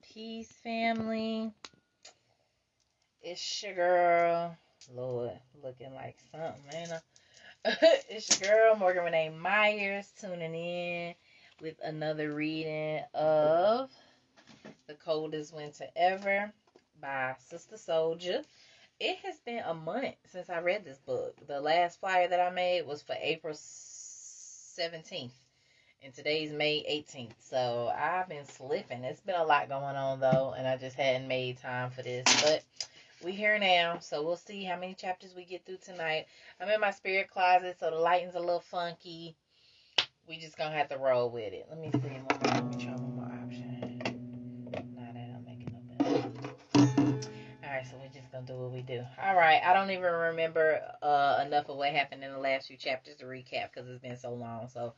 Peace, family. It's your girl. Lord, looking like something, man. It's your girl, Morgan Renee Myers, tuning in with another reading of The Coldest Winter Ever by Sister Souljah. It has been a month since I read this book. The last flyer that I made was for April 17th. And today's May 18th. So I've been slipping. It's been a lot going on though, and I just hadn't made time for this. But we here now, so we'll see how many chapters we get through tonight. I'm in my spirit closet, so the lighting's a little funky. We just gonna have to roll with it. Let me see Let me try one more option. Nah, that don't make it no better. Alright, so we're just gonna do what we do. Alright, I don't even remember enough of what happened in the last few chapters to recap because it's been so long. So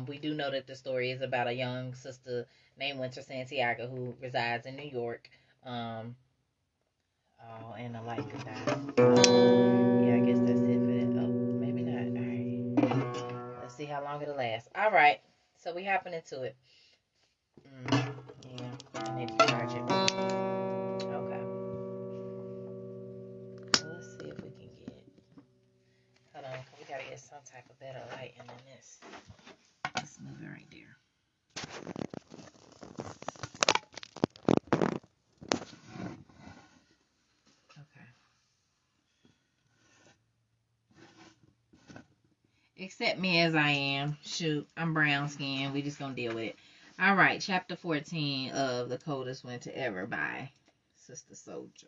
we do know that the story is about a young sister named Winter Santiago who resides in New York. And the light could die. Yeah, I guess that's it for that. Oh, maybe not. Alright. Let's see how long it'll last. Alright. So we hopping into it. Yeah, I need to charge it. Okay. Let's see if we can get. Hold on, we gotta get some type of better lighting than this. Let's move it right there. Okay. Accept me as I am. Shoot, I'm brown skinned. We just gonna deal with it. All right, chapter 14 of The Coldest Winter Ever by Sister Souljah.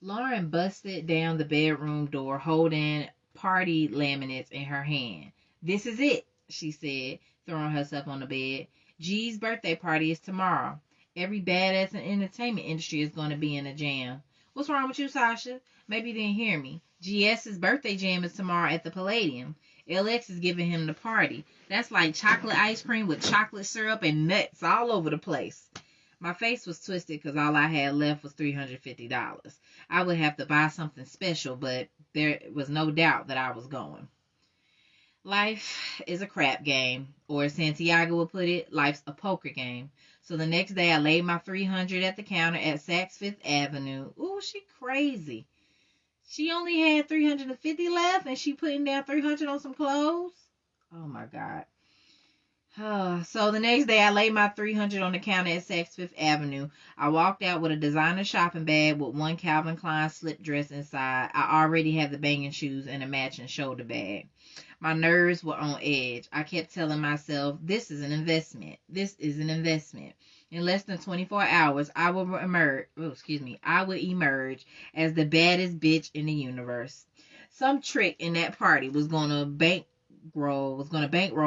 Lauren busted down the bedroom door holding party laminates in her hand. This is it, she said, throwing herself on the bed. G's birthday party is tomorrow. Every badass in the entertainment industry is going to be in a jam. What's wrong with you, Sasha? Maybe you didn't hear me. GS's birthday jam is tomorrow at the Palladium. LX is giving him the party. That's like chocolate ice cream with chocolate syrup and nuts all over the place. My face was twisted because all I had left was $350. I would have to buy something special, but there was no doubt that I was going. Life is a crap game, or as Santiago would put it, life's a poker game. So the next day I laid my $300 at the counter at Saks Fifth Avenue. Ooh, she crazy. She only had $350 left and she putting down $300 on some clothes? Oh my God. So the next day I laid my $300 on the counter at Saks Fifth Avenue. I walked out with a designer shopping bag with one Calvin Klein slip dress inside. I already had the banging shoes and a matching shoulder bag. My nerves were on edge. I kept telling myself, this is an investment. This is an investment. In less than 24 hours, I would emerge as the baddest bitch in the universe. Some trick in that party was going to bankroll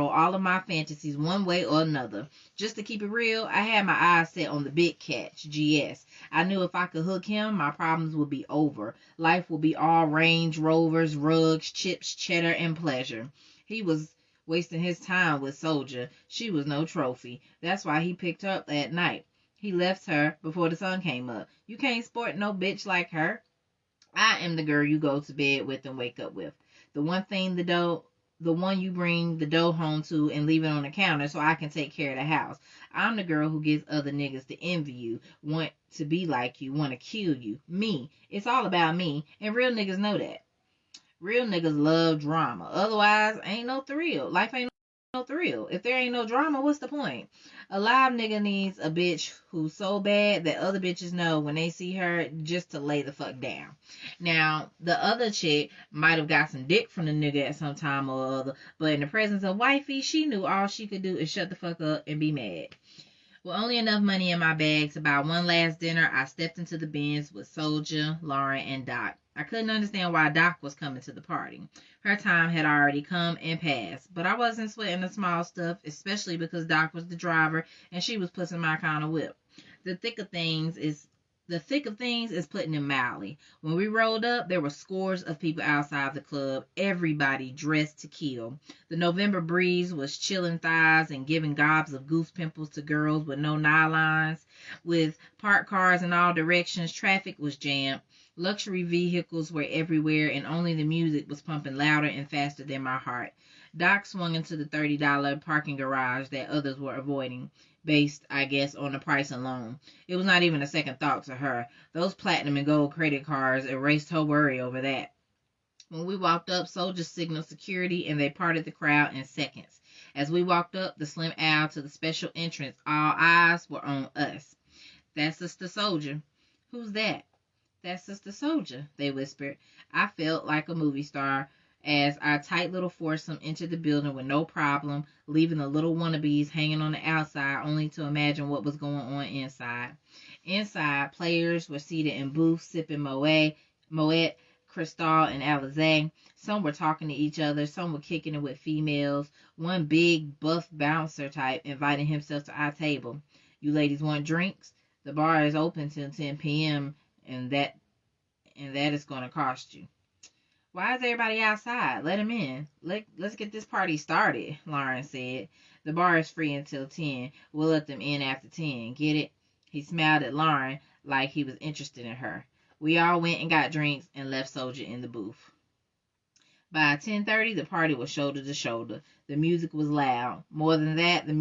all of my fantasies one way or another. Just to keep it real, I had my eyes set on the big catch, GS. I knew if I could hook him, my problems would be over. Life would be all Range Rovers, rugs, chips, cheddar, and pleasure. He was wasting his time with Souljah. She was no trophy. That's why he picked her up that night. He left her before the sun came up. You can't sport no bitch like her. I am the girl you go to bed with and wake up with. The one you bring the dough home to and leave it on the counter so I can take care of the house. I'm the girl who gets other niggas to envy you, want to be like you, want to kill you. Me. It's all about me, and real niggas know that. Real niggas love drama. Otherwise, ain't no thrill. Life ain't no thrill. If there ain't no drama, what's the point? A live nigga needs a bitch who's so bad that other bitches know when they see her just to lay the fuck down. Now, the other chick might have got some dick from the nigga at some time or other, but in the presence of wifey, she knew all she could do is shut the fuck up and be mad. With only enough money in my bag to buy one last dinner, I stepped into the Benz with Souljah, Lauren, and Doc. I couldn't understand why Doc was coming to the party. Her time had already come and passed, but I wasn't sweating the small stuff, especially because Doc was the driver and she was pushing my kind of whip. The thick of things is putting it mildly. When we rolled up, there were scores of people outside the club, everybody dressed to kill. The November breeze was chilling thighs and giving gobs of goose pimples to girls with no nylons. With parked cars in all directions, traffic was jammed. Luxury vehicles were everywhere, and only the music was pumping louder and faster than my heart. Doc swung into the $30 parking garage that others were avoiding. based, I guess, on the price alone. It was not even a second thought to her. Those platinum and gold credit cards erased her worry over that. When we walked up, soldiers signaled security and they parted the crowd in seconds. As we walked up the slim aisle to the special entrance, all eyes were on us. "That's Sister Souljah." "Who's that?" "That's Sister Souljah," they whispered. I felt like a movie star as our tight little foursome entered the building with no problem, leaving the little wannabes hanging on the outside only to imagine what was going on inside. Inside, players were seated in booths sipping Moet, Cristal, and Alizé. Some were talking to each other, some were kicking it with females. One big, buff bouncer type invited himself to our table. "You ladies want drinks? The bar is open till 10 p.m. and that is going to cost you." "Why is everybody outside? Let them in. Let's get this party started," Lauren said. "The bar is free until 10. We'll let them in after 10. Get it?" He smiled at Lauren like he was interested in her. We all went and got drinks and left Souljah in the booth. By 10:30, the party was shoulder to shoulder. The music was loud. More than that, the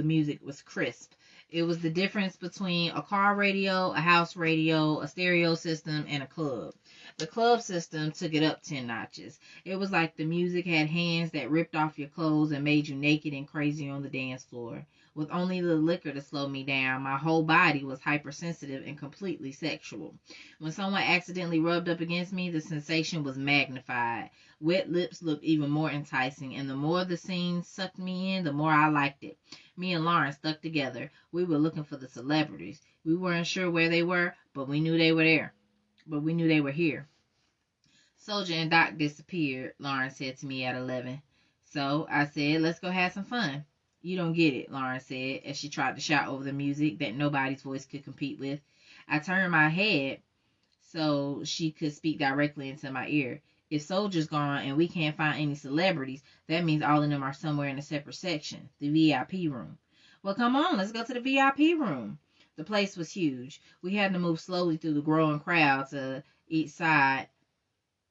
music was crisp. It was the difference between a car radio, a house radio, a stereo system, and a club. The club system took it up 10 notches. It was like the music had hands that ripped off your clothes and made you naked and crazy on the dance floor. With only the liquor to slow me down, my whole body was hypersensitive and completely sexual. When someone accidentally rubbed up against me, the sensation was magnified. Wet lips looked even more enticing, and the more the scene sucked me in, the more I liked it. Me and Lauren stuck together. We were looking for the celebrities. We weren't sure where they were, but we knew they were there. But we knew they were here. "Souljah and Doc disappeared," Lauren said to me at 11. "So," I said, "let's go have some fun." "You don't get it," Lauren said, as she tried to shout over the music that nobody's voice could compete with. I turned my head so she could speak directly into my ear. "If Souljah's gone and we can't find any celebrities, that means all of them are somewhere in a separate section, the VIP room." "Well, come on, let's go to the VIP room." The place was huge. We had to move slowly through the growing crowd to each side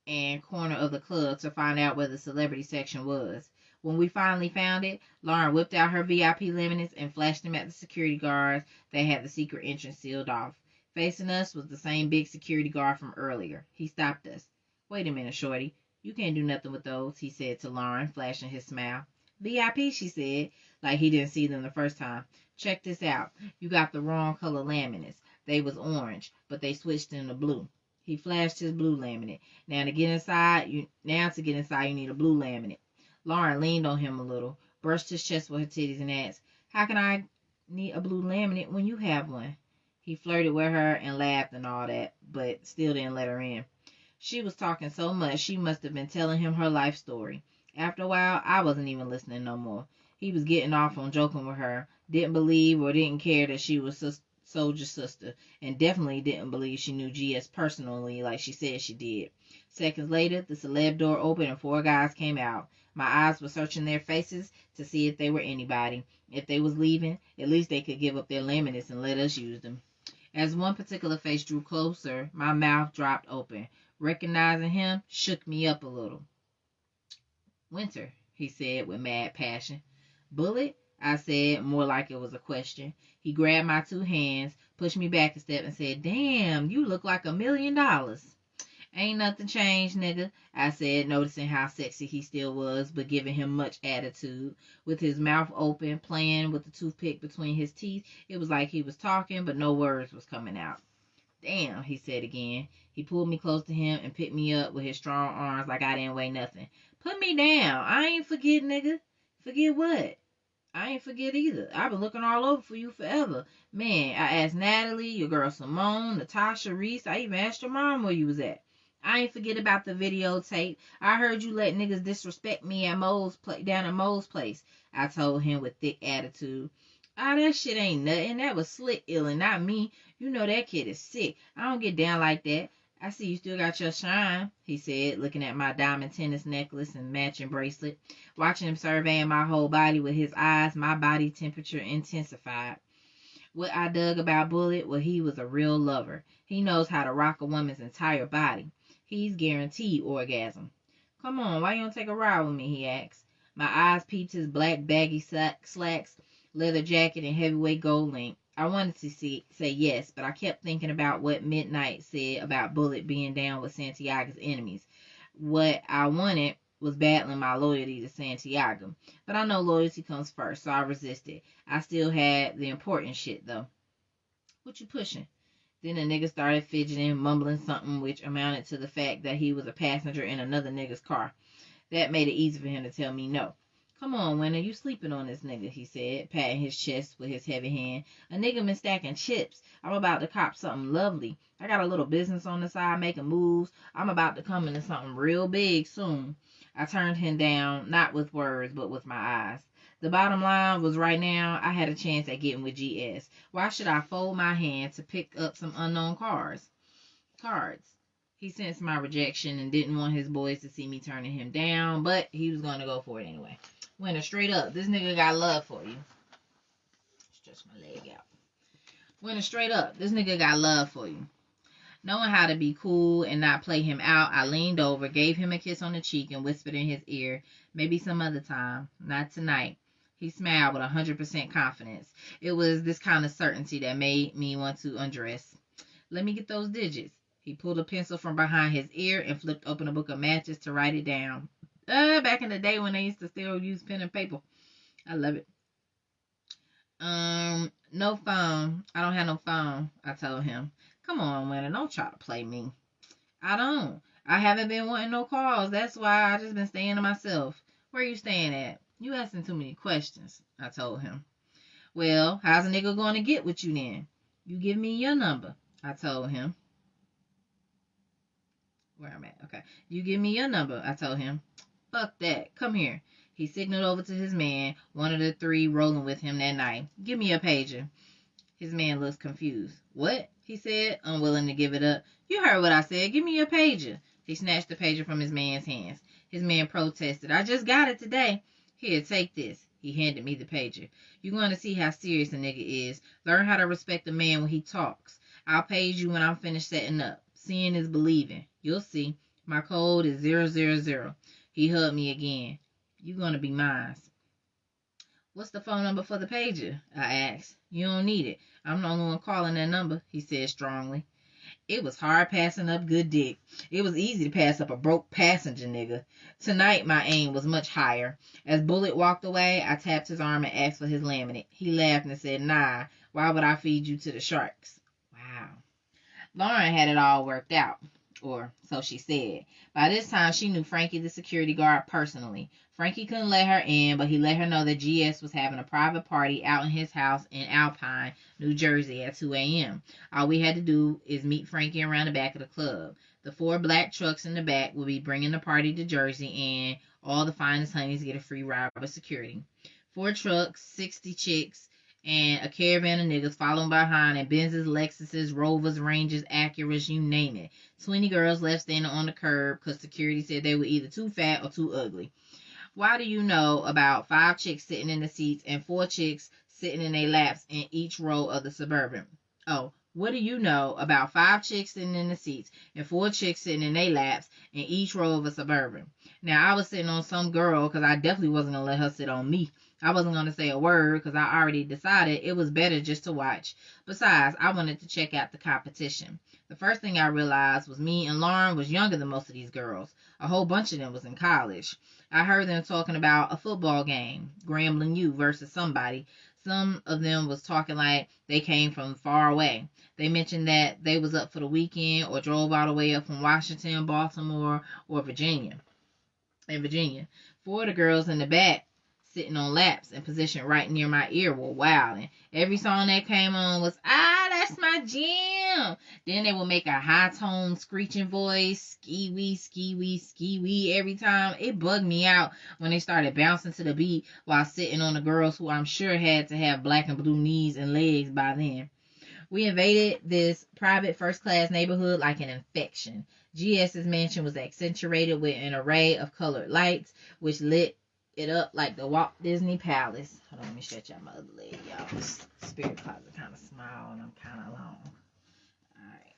and corner of the club to find out where the celebrity section was. When we finally found it, Lauren whipped out her VIP laminates and flashed them at the security guards that had the secret entrance sealed off. Facing us was the same big security guard from earlier. He stopped us. "Wait a minute, shorty. You can't do nothing with those," he said to Lauren, flashing his smile. "VIP," she said, like he didn't see them the first time. "Check this out. You got the wrong color laminates. They was orange, but they switched into blue." He flashed his blue laminate. Now to get inside, you need a blue laminate." Lauren leaned on him a little, brushed his chest with her titties, and asked, "How can I need a blue laminate when you have one?" He flirted with her and laughed and all that, but still didn't let her in. She was talking so much she must have been telling him her life story. After a while, I wasn't even listening no more. He was getting off on joking with her, didn't believe or didn't care that she was Souljah's sister, and definitely didn't believe she knew GS personally like she said she did. Seconds later, the celeb door opened and 4 guys came out. My eyes were searching their faces to see if they were anybody. If they was leaving, at least they could give up their laminates and let us use them. As one particular face drew closer, my mouth dropped open. Recognizing him shook me up a little. "Winter," he said with mad passion. "Bullet?" I said, more like it was a question. He grabbed my 2 hands, pushed me back a step, and said, "Damn, you look like $1 million." "Ain't nothing changed, nigga," I said, noticing how sexy he still was, but giving him much attitude. With his mouth open, playing with the toothpick between his teeth, it was like he was talking, but no words was coming out. "Damn," he said again. He pulled me close to him and picked me up with his strong arms like I didn't weigh nothing. "Put me down. I ain't forget, nigga." "Forget what?" "I ain't forget either. I've been looking all over for you forever. Man, I asked Natalie, your girl Simone, Natasha, Reese. I even asked your mom where you was at. I ain't forget about the videotape. I heard you let niggas disrespect me at down at Mo's place." I told him with thick attitude. "Ah, that shit ain't nothing. That was Slick illin', not me. You know that kid is sick. I don't get down like that. I see you still got your shine," he said, looking at my diamond tennis necklace and matching bracelet. Watching him surveying my whole body with his eyes, my body temperature intensified. What I dug about Bullet, well, he was a real lover. He knows how to rock a woman's entire body. He's guaranteed orgasm. "Come on, why you don't take a ride with me?" he asked. My eyes peeped his black baggy slacks leather jacket, and heavyweight gold link. I wanted to say yes, but I kept thinking about what Midnight said about Bullet being down with Santiago's enemies. What I wanted was battling my loyalty to Santiago. But I know loyalty comes first, so I resisted. I still had the important shit, though. What you pushing? Then the nigga started fidgeting, mumbling something which amounted to the fact that he was a passenger in another nigga's car. That made it easy for him to tell me no. Come on, Winter, you sleeping on this nigga, he said, patting his chest with his heavy hand. A nigga been stacking chips. I'm about to cop something lovely. I got a little business on the side making moves. I'm about to come into something real big soon. I turned him down, not with words, but with my eyes. The bottom line was right now, I had a chance at getting with GS. Why should I fold my hand to pick up some unknown cards? He sensed my rejection and didn't want his boys to see me turning him down, but he was going to go for it anyway. Winter, straight up, this nigga got love for you. Stretch my leg out. Winter, straight up, this nigga got love for you. Knowing how to be cool and not play him out, I leaned over, gave him a kiss on the cheek, and whispered in his ear, maybe some other time, not tonight. He smiled with 100% confidence. It was this kind of certainty that made me want to undress. Let me get those digits. He pulled a pencil from behind his ear and flipped open a book of matches to write it down. Back in the day when they used to still use pen and paper. I love it. No phone. I don't have no phone, I told him. Come on, Winter, don't try to play me. I don't. I haven't been wanting no calls. That's why I just been staying to myself. Where you staying at? You asking too many questions, I told him. Well, how's a nigga going to get with you then? You give me your number, I told him. Where I'm at. Okay. You give me your number, I told him. Fuck that. Come here. He signaled over to his man, one of the three rolling with him that night. Give me a pager. His man looks confused. What? He said, unwilling to give it up. You heard what I said. Give me your pager. He snatched the pager from his man's hands. His man protested. I just got it today. Here, take this. He handed me the pager. You're going to see how serious a nigga is. Learn how to respect a man when he talks. I'll page you when I'm finished setting up. Seeing is believing. You'll see. My code is 000. He hugged me again. You're going to be mine. What's the phone number for the pager? I asked. You don't need it. I'm the only one calling that number, he said strongly. It was hard passing up good dick. It was easy to pass up a broke passenger nigga. Tonight, my aim was much higher. As Bullet walked away, I tapped his arm and asked for his laminate. He laughed and said, nah, why would I feed you to the sharks? Wow. Lauren had it all worked out, or so she said. By this time, she knew Frankie, the security guard, personally. Frankie couldn't let her in, but he let her know that GS was having a private party out in his house in Alpine, New Jersey at 2 a.m. All we had to do is meet Frankie around the back of the club. The 4 black trucks in the back will be bringing the party to Jersey, and all the finest honeys get a free ride with security. 4 trucks, 60 chicks, and a caravan of niggas following behind, and Benzes, Lexuses, Rovers, Rangers, Acuras, you name it. 20 girls left standing on the curb because security said they were either too fat or too ugly. Why do you know about 5 chicks sitting in the seats and 4 chicks sitting in their laps in each row of the Suburban? Oh, what do you know about 5 chicks sitting in the seats and 4 chicks sitting in their laps in each row of a Suburban? Now, I was sitting on some girl because I definitely wasn't going to let her sit on me. I wasn't going to say a word because I already decided it was better just to watch. Besides, I wanted to check out the competition. The first thing I realized was me and Lauren was younger than most of these girls. A whole bunch of them was in college. I heard them talking about a football game, Grambling U versus somebody. Some of them was talking like they came from far away. They mentioned that they was up for the weekend or drove all the way up from Washington, Baltimore, or Virginia. 4 of the girls in the back sitting on laps and positioned right near my ear were wilding. Every song that came on was, that's my jam. Then they would make a high-toned screeching voice, ski-wee, ski-wee, ski-wee every time. It bugged me out when they started bouncing to the beat while sitting on the girls who I'm sure had to have black and blue knees and legs by then. We invaded this private first-class neighborhood like an infection. GS's mansion was accentuated with an array of colored lights, which lit it up like the Walt Disney Palace. Hold on, let me stretch out my other leg, y'all. Spirit closet kind of small and I'm kind of long. Alright.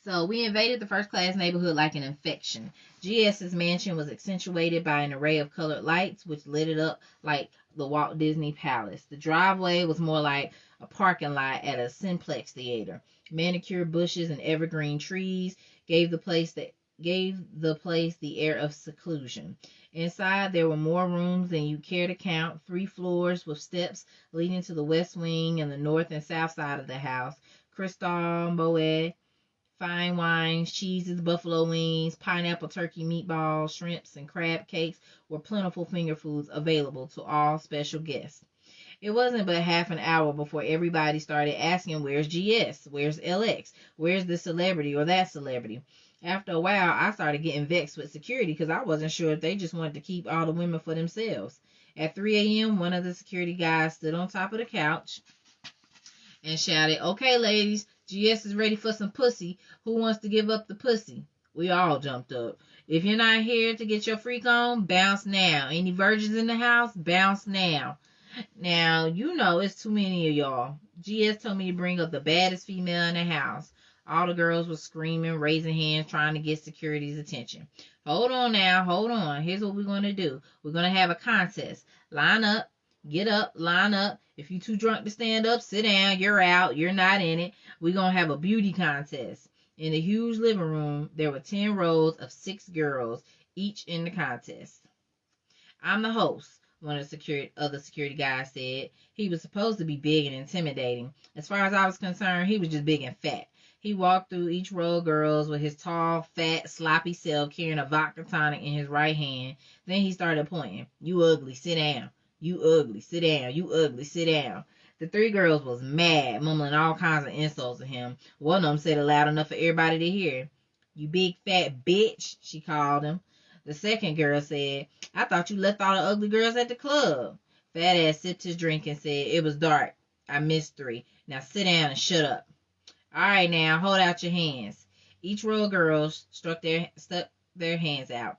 So we invaded the first-class neighborhood like an infection. GS's mansion was accentuated by an array of colored lights, which lit it up like the Walt Disney Palace. The driveway was more like a parking lot at a Cineplex theater. Manicured bushes and evergreen trees gave the place the air of seclusion. Inside, there were more rooms than you care to count, 3 floors with steps leading to the west wing and the north and south side of the house. Crystal, Moet, fine wines, cheeses, buffalo wings, pineapple turkey meatballs, shrimps, and crab cakes were plentiful finger foods available to all special guests. It wasn't but half an hour before everybody started asking, where's GS? Where's LX? Where's this celebrity or that celebrity? After a while, I started getting vexed with security because I wasn't sure if they just wanted to keep all the women for themselves. At 3 a.m., one of the security guys stood on top of the couch and shouted, okay, ladies, GS is ready for some pussy. Who wants to give up the pussy? We all jumped up. If you're not here to get your freak on, bounce now. Any virgins in the house? Bounce now. Now, you know it's too many of y'all. GS told me to bring up the baddest female in the house. All the girls were screaming, raising hands, trying to get security's attention. Hold on now, hold on. Here's what we're going to do. We're going to have a contest. Line up, get up, line up. If you're too drunk to stand up, sit down. You're out. You're not in it. We're going to have a beauty contest. In the huge living room, there were 10 rows of 6 girls, each in the contest. I'm the host, one of the other security guys said. He was supposed to be big and intimidating. As far as I was concerned, he was just big and fat. He walked through each row of girls with his tall, fat, sloppy self carrying a vodka tonic in his right hand. Then he started pointing. You ugly, sit down. You ugly, sit down. You ugly, sit down. The 3 girls was mad, mumbling all kinds of insults at him. One of them said it loud enough for everybody to hear. You big fat bitch, she called him. The second girl said, I thought you left all the ugly girls at the club. Fat ass sipped his drink and said, it was dark. I missed 3. Now sit down and shut up. All right, now, hold out your hands. Each row of girls stuck their hands out.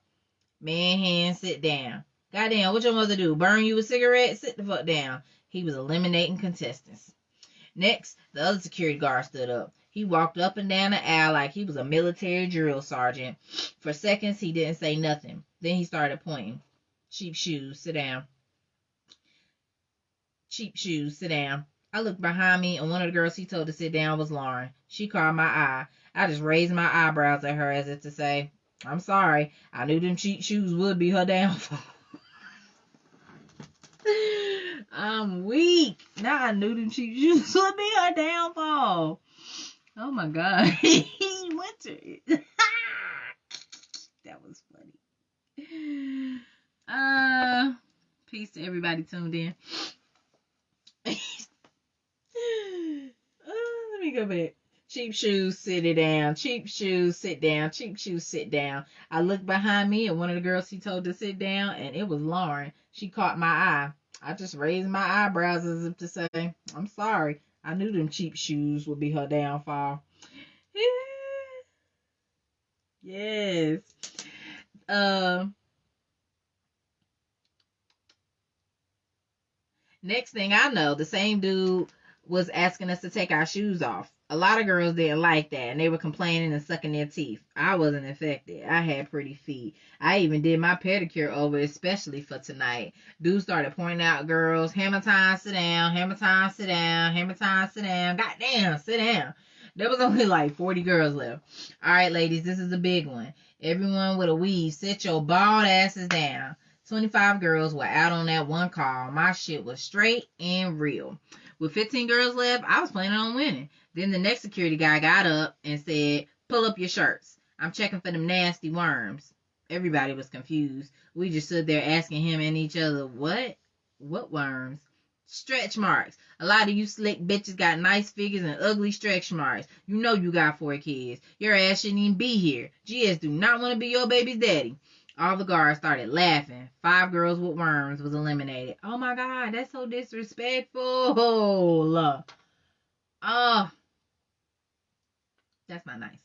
Man hands, sit down. Goddamn, what your mother do? Burn you a cigarette? Sit the fuck down. He was eliminating contestants. Next, the other security guard stood up. He walked up and down the aisle like he was a military drill sergeant. For seconds, he didn't say nothing. Then he started pointing. Cheap shoes, sit down. Cheap shoes, sit down. I looked behind me, and one of the girls he told to sit down was Lauren. She caught my eye. I just raised my eyebrows at her as if to say, I'm sorry. I knew them cheap shoes would be her downfall. I'm weak. Now I knew them cheap shoes would be her downfall. Oh my God. He went to it. That was funny. Peace to everybody tuned in. Let me go back. Cheap shoes, sit it down. Cheap shoes, sit down. Cheap shoes, sit down. I looked behind me, and one of the girls he told to sit down, and it was Lauren. She caught my eye. I just raised my eyebrows as if to say, I'm sorry. I knew them cheap shoes would be her downfall. Yes. Next thing I know, the same dude was asking us to take our shoes off. A lot of girls didn't like that, and they were complaining and sucking their teeth. I wasn't affected. I had pretty feet. I even did my pedicure over, especially for tonight. Dude started pointing out girls. Hammer time, sit down. Hammer time, sit down. Hammer time, sit down. Goddamn, sit down. There was only like 40 girls left. All right, ladies, this is a big one. Everyone with a weave, sit your bald asses down. 25 girls were out on that one call. My shit was straight and real. With 15 girls left, I was planning on winning. Then the next security guy got up and said, pull up your shirts. I'm checking for them nasty worms. Everybody was confused. We just stood there asking him and each other, what? What worms? Stretch marks. A lot of you slick bitches got nice figures and ugly stretch marks. You know you got 4 kids. Your ass shouldn't even be here. GS do not want to be your baby's daddy. All the guards started laughing. 5 girls with worms was eliminated. Oh my God, that's so disrespectful. Oh, that's not nice.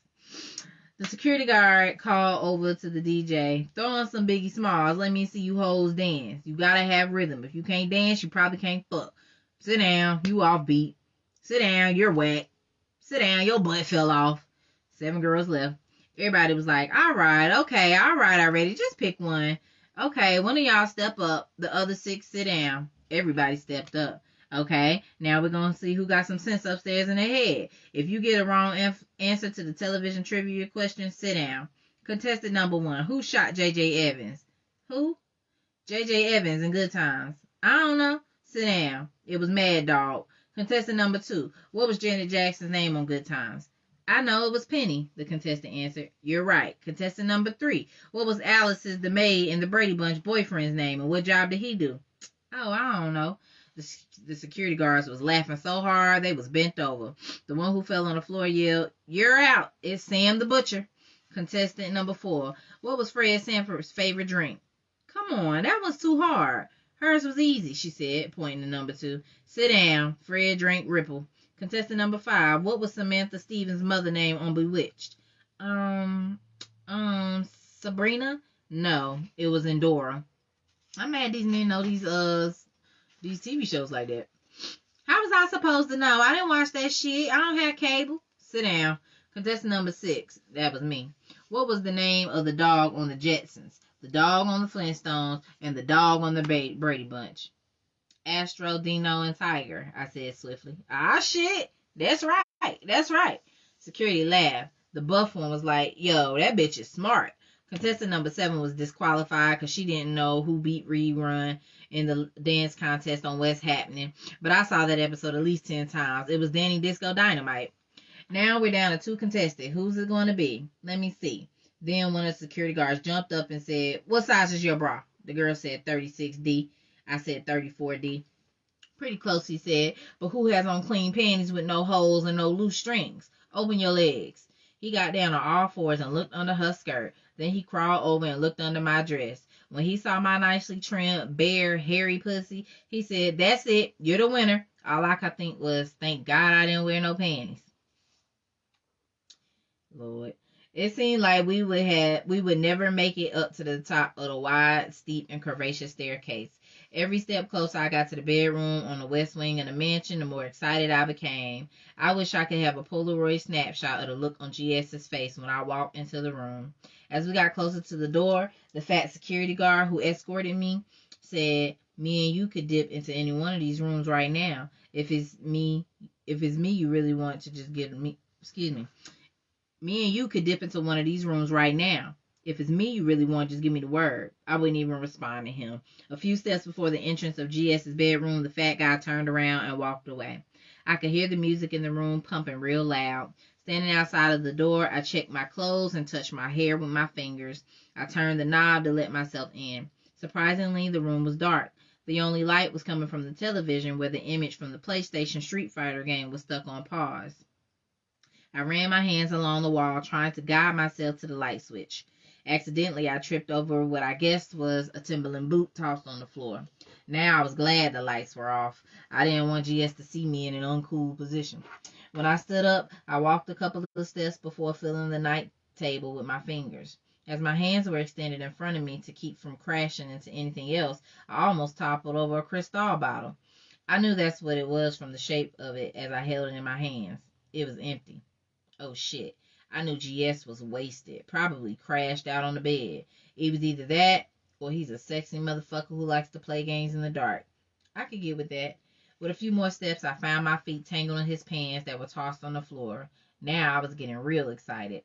The security guard called over to the DJ. Throw on some Biggie Smalls. Let me see you hoes dance. You gotta have rhythm. If you can't dance, you probably can't fuck. Sit down. You off beat. Sit down. You're wet. Sit down. Your butt fell off. 7 girls left. Everybody was like, all right, okay, all right, already. Just pick one. Okay, one of y'all step up. The other 6 sit down. Everybody stepped up. Okay, now we're going to see who got some sense upstairs in their head. If you get a wrong answer to the television trivia question, sit down. Contestant number 1. Who shot J.J. Evans? Who? J.J. Evans in Good Times. I don't know. Sit down. It was Mad Dog. Contestant number 2. What was Janet Jackson's name on Good Times? I know, it was Penny, the contestant answered. You're right. Contestant number 3. What was Alice's, the maid, and the Brady Bunch boyfriend's name, and what job did he do? Oh, I don't know. The security guards was laughing so hard they was bent over. The one who fell on the floor yelled, "You're out. It's Sam the Butcher." Contestant number 4. What was Fred Sanford's favorite drink? Come on, that was too hard. Hers was easy, she said, pointing to number 2. Sit down. Fred drank Ripple. Contestant number 5. What was Samantha Stevens' mother name on Bewitched? Sabrina? No, it was Endora. I'm mad these men know these TV shows like that. How was I supposed to know? I didn't watch that shit. I don't have cable. Sit down. Contestant number 6. That was me. What was the name of the dog on the Jetsons, the dog on the Flintstones, and the dog on the Brady Bunch? Astro, Dino, and Tiger, I said swiftly. Ah, shit. That's right. That's right. Security laughed. The buff one was like, yo, that bitch is smart. Contestant number 7 was disqualified because she didn't know who beat Rerun in the dance contest on What's Happening. But I saw that episode at least 10 times. It was Danny Disco Dynamite. Now we're down to 2 contestants. Who's it going to be? Let me see. Then one of the security guards jumped up and said, what size is your bra? The girl said 36D. I said 34D. Pretty close, he said. But who has on clean panties with no holes and no loose strings? Open your legs. He got down on all fours and looked under her skirt. Then he crawled over and looked under my dress. When he saw my nicely trimmed, bare, hairy pussy, he said, that's it. You're the winner. All I could think was, thank God I didn't wear no panties. Lord. It seemed like we would never make it up to the top of the wide, steep, and curvaceous staircase. Every step closer I got to the bedroom on the west wing of the mansion, the more excited I became. I wish I could have a Polaroid snapshot of the look on GS's face when I walked into the room. As we got closer to the door, the fat security guard who escorted me said, me and you could dip into any one of these rooms right now. If it's me you really want to just give me, me and you could dip into one of these rooms right now. If it's me you really want, just give me the word. I wouldn't even respond to him. A few steps before the entrance of GS's bedroom, the fat guy turned around and walked away. I could hear the music in the room pumping real loud. Standing outside of the door, I checked my clothes and touched my hair with my fingers. I turned the knob to let myself in. Surprisingly, the room was dark. The only light was coming from the television where the image from the PlayStation Street Fighter game was stuck on pause. I ran my hands along the wall, trying to guide myself to the light switch. Accidentally, I tripped over what I guessed was a Timberland boot tossed on the floor. Now I was glad the lights were off. I didn't want GS to see me in an uncool position. When I stood up, I walked a couple of steps before filling the night table with my fingers. As my hands were extended in front of me to keep from crashing into anything else, I almost toppled over a Cristal bottle. I knew that's what it was from the shape of it as I held it in my hands. It was empty. Oh shit. I knew GS was wasted, probably crashed out on the bed. It was either that, or he's a sexy motherfucker who likes to play games in the dark. I could get with that. With a few more steps, I found my feet tangled in his pants that were tossed on the floor. Now I was getting real excited.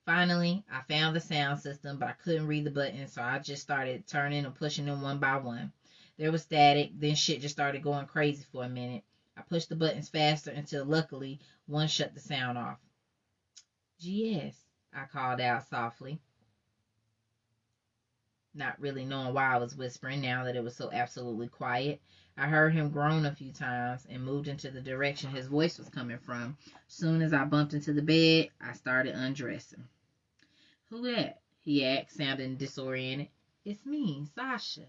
Finally, I found the sound system, but I couldn't read the buttons, so I just started turning and pushing them one by one. There was static, then shit just started going crazy for a minute. I pushed the buttons faster until luckily one shut the sound off. GS, I called out softly, not really knowing why I was whispering now that it was so absolutely quiet. I heard him groan a few times and moved into the direction his voice was coming from. Soon as I bumped into the bed, I started undressing. Who that? He asked, sounding disoriented. It's me, Sasha.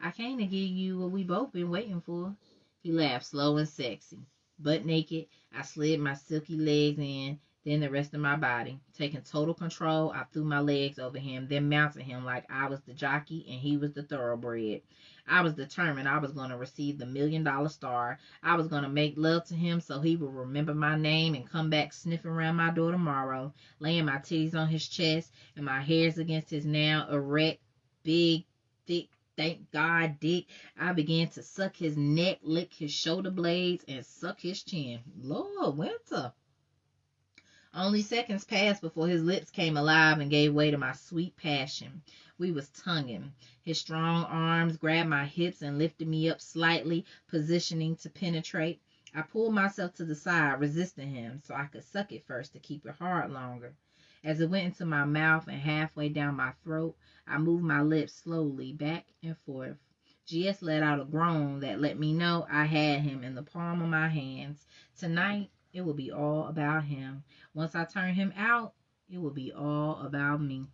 I came to give you what we both been waiting for. He laughed slow and sexy. Butt naked, I slid my silky legs in, then the rest of my body. Taking total control, I threw my legs over him, then mounted him like I was the jockey and he was the thoroughbred. I was determined I was going to receive the $1 million star. I was going to make love to him so he would remember my name and come back sniffing around my door tomorrow, laying my titties on his chest and my hairs against his now erect, big, thick thank God dick. I began to suck his neck, lick his shoulder blades, and suck his chin. Lord, Winter. Only seconds passed before his lips came alive and gave way to my sweet passion. We was tonguing. His strong arms grabbed my hips and lifted me up slightly, positioning to penetrate. I pulled myself to the side, resisting him, so I could suck it first to keep it hard longer. As it went into my mouth and halfway down my throat, I moved my lips slowly back and forth. GS let out a groan that let me know I had him in the palm of my hands. Tonight, it will be all about him. Once I turn him out, it will be all about me.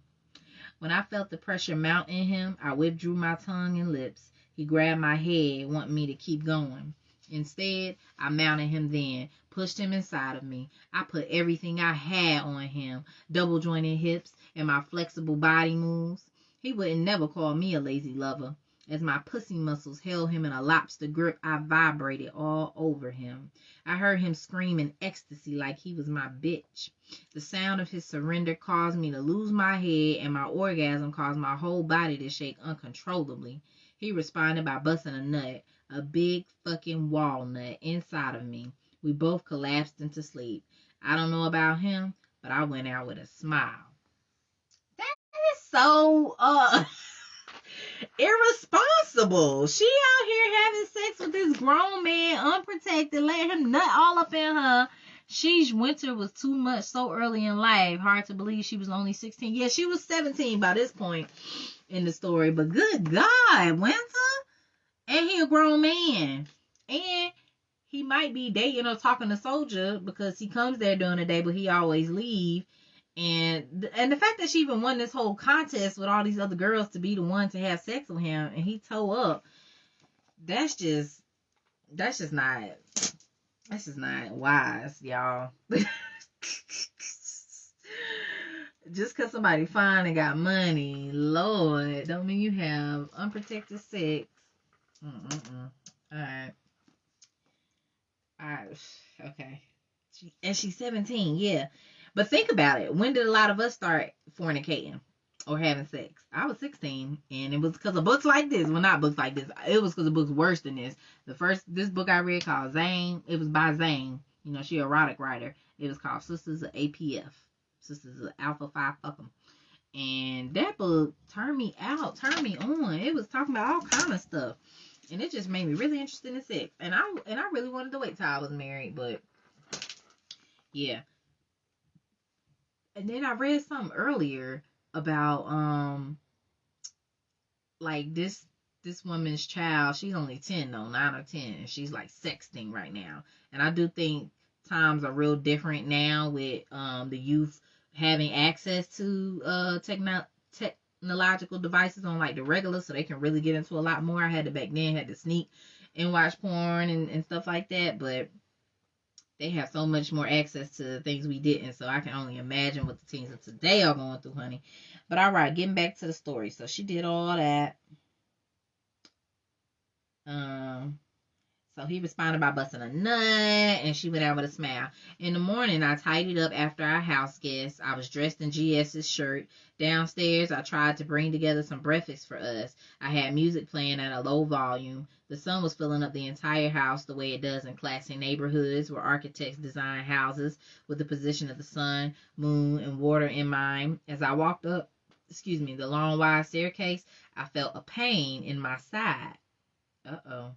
When I felt the pressure mount in him, I withdrew my tongue and lips. He grabbed my head, wanting me to keep going. Instead, I mounted him then, pushed him inside of me. I put everything I had on him, double-jointed hips and my flexible body moves. He wouldn't never call me a lazy lover. As my pussy muscles held him in a lobster grip, I vibrated all over him. I heard him scream in ecstasy like he was my bitch. The sound of his surrender caused me to lose my head, and my orgasm caused my whole body to shake uncontrollably. He responded by busting a nut, a big fucking walnut, inside of me. We both collapsed into sleep. I don't know about him, but I went out with a smile. That is so, irresponsible. She out here having sex with this grown man, unprotected, letting him nut all up in her. Winter was too much so early in life. Hard to believe she was only 16. Yeah, she was 17 by this point in the story. But good God, Winter. And he a grown man. And he might be dating or talking to Souljah because he comes there during the day, but he always leave. And the fact that she even won this whole contest with all these other girls to be the one to have sex with him, and he toe up, that's just not wise, y'all. Just because somebody fine and got money, Lord, don't mean you have unprotected sex. Alright. Okay. She's 17, yeah. But think about it. When did a lot of us start fornicating or having sex? I was 16, and it was because of books like this. Well, not books like this. It was because of books worse than this. This book I read called Zane. It was by Zane. You know, she an erotic writer. It was called Sisters of APF. Sisters of Alpha Phi Fuck 'em. And that book turned me on. It was talking about all kind of stuff. And it just made me really interested in sex. And I really wanted to wait till I was married, but yeah. And then I read something earlier about like this woman's child. She's only 10 though, 9 or 10, and she's like sexting right now. And I do think times are real different now with the youth having access to technological devices on like the regular, so they can really get into a lot more. I had to back then had to sneak and watch porn and stuff like that, but they have so much more access to things we didn't, so I can only imagine what the teens of today are going through, honey. But all right, getting back to the story. So she did all that. So he responded by busting a nut, and she went out with a smile. In the morning, I tidied up after our house guests. I was dressed in GS's shirt. Downstairs, I tried to bring together some breakfast for us. I had music playing at a low volume. The sun was filling up the entire house the way it does in classy neighborhoods where architects design houses with the position of the sun, moon, and water in mind. As I walked up, the long wide staircase, I felt a pain in my side. Uh-oh.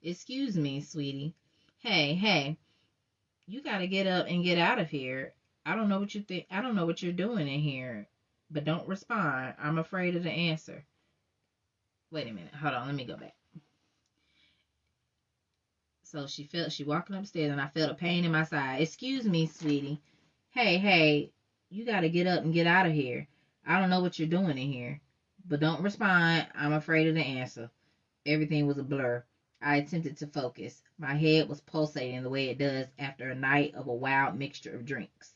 Excuse me, sweetie. Hey, you gotta get up and get out of here. I don't know what you think. I don't know what you're doing in here, but don't respond. I'm afraid of the answer. Wait a minute. Hold on. Let me go back. So she walking upstairs, and I felt a pain in my side. Excuse me, sweetie. Hey, you gotta get up and get out of here. I don't know what you're doing in here, but don't respond. I'm afraid of the answer. Everything was a blur. I attempted to focus. My head was pulsating the way it does after a night of a wild mixture of drinks.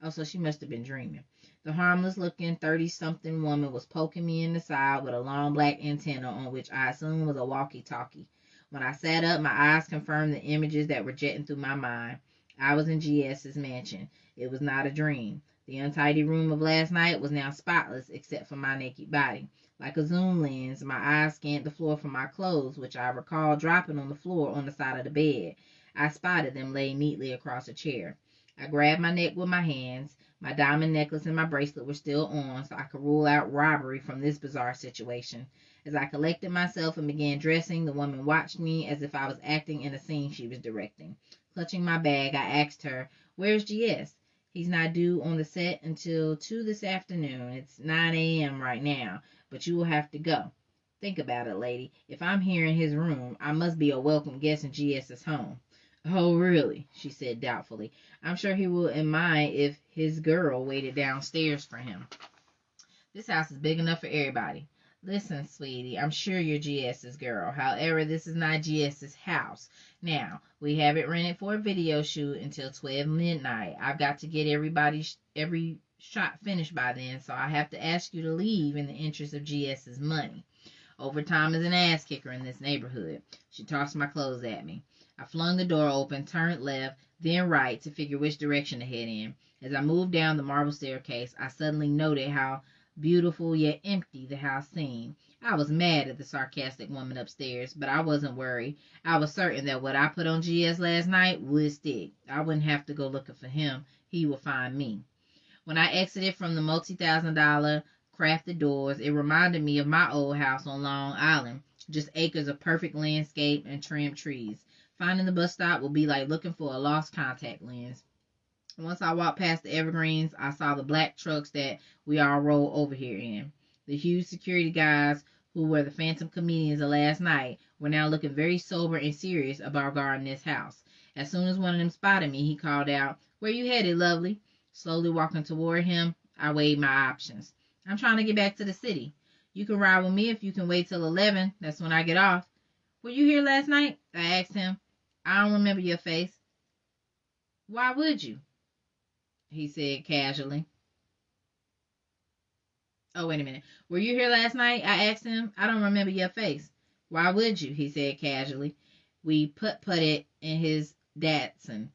Oh, so she must have been dreaming. The harmless-looking 30-something woman was poking me in the side with a long black antenna on which I assumed was a walkie-talkie. When I sat up, my eyes confirmed the images that were jetting through my mind. I was in GS's mansion. It was not a dream. The untidy room of last night was now spotless except for my naked body. Like a zoom lens, my eyes scanned the floor for my clothes, which I recall dropping on the floor on the side of the bed. I spotted them laid neatly across a chair. I grabbed my neck with my hands. My diamond necklace and my bracelet were still on, so I could rule out robbery from this bizarre situation. As I collected myself and began dressing, the woman watched me as if I was acting in a scene she was directing. Clutching my bag, I asked her, "Where's GS?" "He's not due on the set until 2 this afternoon. It's 9 a.m. right now, but you will have to go." "Think about it, lady. If I'm here in his room, I must be a welcome guest in GS's home." "Oh, really?" she said doubtfully. "I'm sure he wouldn't mind if his girl waited downstairs for him. This house is big enough for everybody." "Listen, sweetie, I'm sure you're GS's girl. However, this is not GS's house. Now, we have it rented for a video shoot until 12 midnight. I've got to get every shot finished by then, so I have to ask you to leave in the interest of GS's money. Overtime is an ass kicker in this neighborhood." She tossed my clothes at me. I flung the door open, turned left, then right to figure which direction to head in. As I moved down the marble staircase, I suddenly noted how beautiful yet empty the house seemed. I was mad at the sarcastic woman upstairs, but I wasn't worried. I was certain that what I put on GS last night would stick. I wouldn't have to go looking for him. He would find me. When I exited from the multi-$1,000 crafted doors, it reminded me of my old house on Long Island. Just acres of perfect landscape and trimmed trees. Finding the bus stop would be like looking for a lost contact lens. Once I walked past the evergreens, I saw the black trucks that we all roll over here in. The huge security guys who were the phantom comedians of last night were now looking very sober and serious about guarding this house. As soon as one of them spotted me, he called out, "Where you headed, lovely?" Slowly walking toward him, I weighed my options. "I'm trying to get back to the city. You can ride with me if you can wait till 11. That's when I get off." "Were you here last night?" I asked him. "I don't remember your face." "Why would you?" he said casually. "Oh, wait a minute. Were you here last night?" I asked him. "I don't remember your face." "Why would you?" he said casually. We put-putted in his Datsun.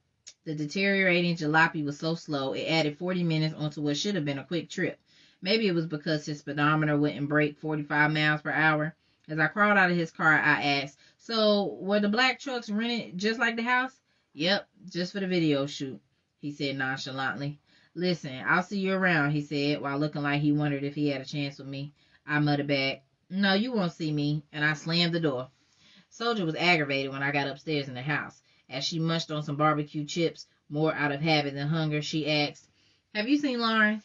The deteriorating jalopy was so slow, it added 40 minutes onto what should have been a quick trip. Maybe it was because his speedometer wouldn't break 45 miles per hour. As I crawled out of his car, I asked, "So, were the black trucks rented just like the house?" "Yep, just for the video shoot," he said nonchalantly. "Listen, I'll see you around," he said, while looking like he wondered if he had a chance with me. I muttered back, "No, you won't see me," and I slammed the door. Souljah was aggravated when I got upstairs in the house. As she munched on some barbecue chips, more out of habit than hunger, she asked, "Have you seen Lauren?"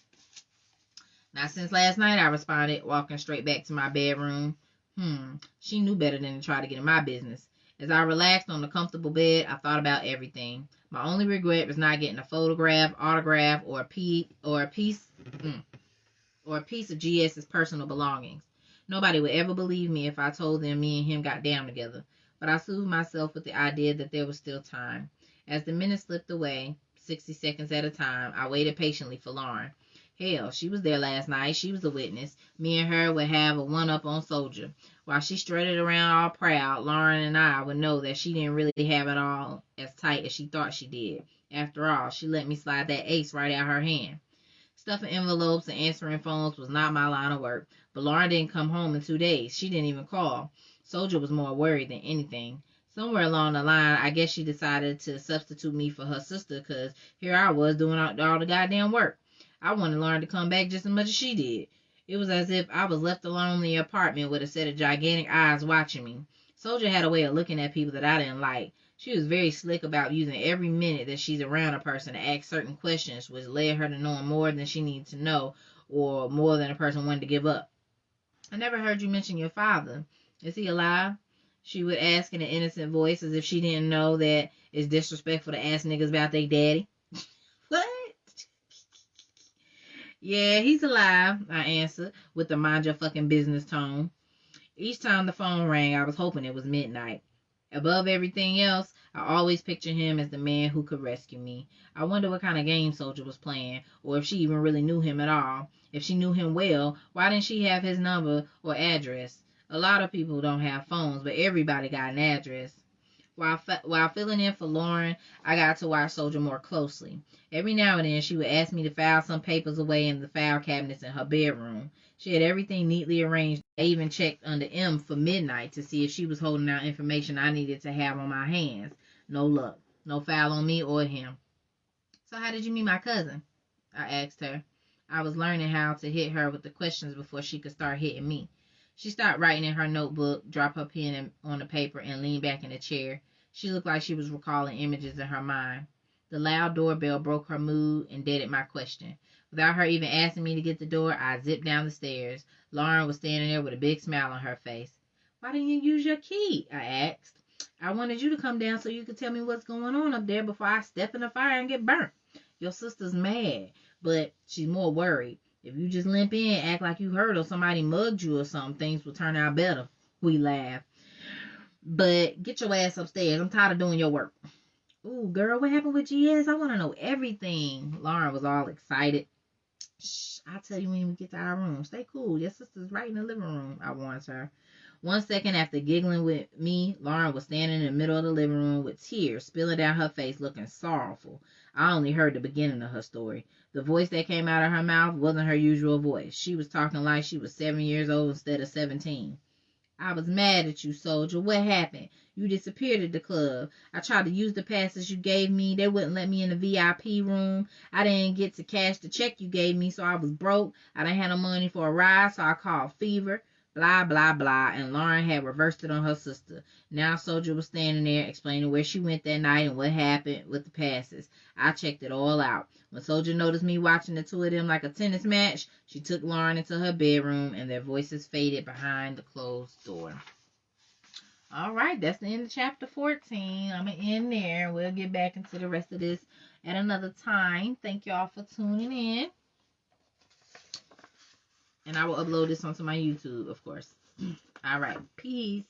"Not since last night," I responded, walking straight back to my bedroom. She knew better than to try to get in my business. As I relaxed on the comfortable bed, I thought about everything. My only regret was not getting a photograph, autograph, or a piece of GS's personal belongings. Nobody would ever believe me if I told them me and him got down together. But I soothed myself with the idea that there was still time. As the minutes slipped away, 60 seconds at a time, I waited patiently for Lauren. Hell, she was there last night. She was a witness. Me and her would have a one-up on Souljah. While she strutted around all proud, Lauren and I would know that she didn't really have it all as tight as she thought she did. After all, she let me slide that ace right out her hand. Stuffing envelopes and answering phones was not my line of work. But Lauren didn't come home in 2 days. She didn't even call. Souljah was more worried than anything. Somewhere along the line, I guess she decided to substitute me for her sister, because here I was doing all the goddamn work. I wanted Lauren to come back just as much as she did. It was as if I was left alone in the apartment with a set of gigantic eyes watching me. Souljah had a way of looking at people that I didn't like. She was very slick about using every minute that she's around a person to ask certain questions, which led her to knowing more than she needed to know, or more than a person wanted to give up. "I never heard you mention your father. Is he alive?" she would ask in an innocent voice, as if she didn't know that it's disrespectful to ask niggas about their daddy. "What?" "Yeah, he's alive," I answered, with the mind your fucking business tone. Each time the phone rang, I was hoping it was midnight. Above everything else, I always pictured him as the man who could rescue me. I wonder what kind of game Souljah was playing, or if she even really knew him at all. If she knew him well, why didn't she have his number or address? A lot of people don't have phones, but everybody got an address. While filling in for Lauren, I got to watch Souljah more closely. Every now and then, she would ask me to file some papers away in the file cabinets in her bedroom. She had everything neatly arranged. I even checked under M for midnight to see if she was holding out information I needed to have on my hands. No luck. No foul on me or him. So how did you meet my cousin? I asked her. I was learning how to hit her with the questions before she could start hitting me. She stopped writing in her notebook, dropped her pen on the paper, and leaned back in the chair. She looked like she was recalling images in her mind. The loud doorbell broke her mood and deadened my question. Without her even asking me to get the door, I zipped down the stairs. Lauren was standing there with a big smile on her face. Why didn't you use your key? I asked. I wanted you to come down so you could tell me what's going on up there before I step in the fire and get burnt. Your sister's mad, but she's more worried. If you just limp in, act like you hurt or somebody mugged you or something, things will turn out better. We laugh. But get your ass upstairs. I'm tired of doing your work. Ooh, girl, what happened with GS? I want to know everything. Lauren was all excited. Shh, I'll tell you when we get to our room. Stay cool. Your sister's right in the living room, I warned her. 1 second after giggling with me, Lauren was standing in the middle of the living room with tears spilling down her face, looking sorrowful. I only heard the beginning of her story. The voice that came out of her mouth wasn't her usual voice. She was talking like she was 7 years old instead of 17. I was mad at you, Souljah. What happened? You disappeared at the club. I tried to use the passes you gave me. They wouldn't let me in the VIP room. I didn't get to cash the check you gave me, so I was broke. I didn't have no money for a ride, so I called Fever. Blah, blah, blah. And Lauren had reversed it on her sister. Now Souljah was standing there explaining where she went that night and what happened with the passes. I checked it all out. When Souljah noticed me watching the two of them like a tennis match, she took Lauren into her bedroom and their voices faded behind the closed door. All right, that's the end of chapter 14. I'm going to end there. We'll get back into the rest of this at another time. Thank y'all for tuning in. And I will upload this onto my YouTube, of course. All right, peace.